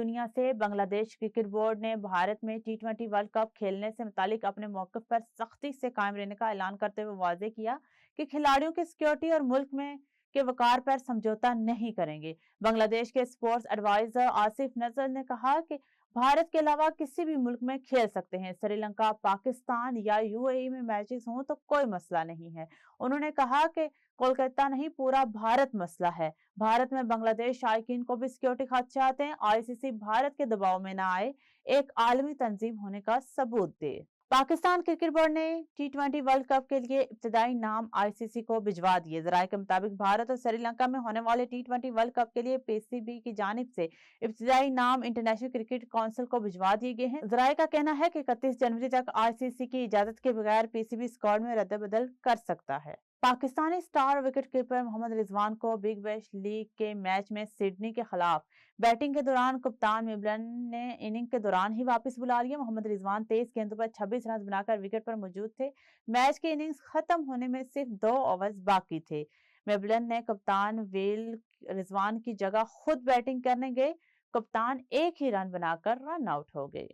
دنیا سے بنگلہ دیش کرکٹ بورڈ نے بھارت میں ٹی20 ورلڈ کپ کھیلنے سے متعلق اپنے موقف پر سختی سے قائم رہنے کا اعلان کرتے ہوئے واضح کیا کہ کھلاڑیوں کی سیکورٹی اور ملک میں کے وقار پر سمجھوتہ نہیں کریں گے۔ بنگلہ دیش کے اسپورٹس ایڈوائزر آصف نذر نے کہا کہ بھارت کے علاوہ کسی بھی ملک میں کھیل سکتے ہیں۔ سری لنکا، پاکستان یا UAE میں میچز ہوں تو کوئی مسئلہ نہیں ہے۔ انہوں نے کہا کہ کولکتہ نہیں، پورا بھارت مسئلہ ہے۔ بھارت میں بنگلہ دیش شائقین کو بھی سیکورٹی خدشات ہیں۔ ICC بھارت کے دباؤ میں نہ آئے، ایک عالمی تنظیم ہونے کا ثبوت دے۔ پاکستان کرکٹ بورڈ نے ٹی20 ورلڈ کپ کے لیے ابتدائی نام ICC کو بھجوا دیے۔ ذرائع کے مطابق بھارت اور سری لنکا میں ہونے والے ٹی20 ورلڈ کپ کے لیے PCB کی جانب سے ابتدائی نام انٹرنیشنل کرکٹ کونسل کو بھجوا دیے گئے ہیں۔ ذرائع کا کہنا ہے کہ 31 جنوری تک ICC کی اجازت کے بغیر PCB اسکواڈ میں رد بدل کر سکتا ہے۔ پاکستانی اسٹار وکٹ کیپر محمد رضوان کو بگ بیش لیگ کے میچ میں سڈنی کے خلاف بیٹنگ کے دوران کپتان میبلن نے اننگ کے دوران ہی واپس بلا لیا۔ محمد رضوان 23 گیندوں پر 26 رنز بنا کر وکٹ پر موجود تھے۔ میچ کی اننگز ختم ہونے میں صرف 2 اوورز باقی تھے۔ میبلن نے کپتان ویل رضوان کی جگہ خود بیٹنگ کرنے گئے۔ کپتان ایک ہی رن بنا کر رن آؤٹ ہو گئے۔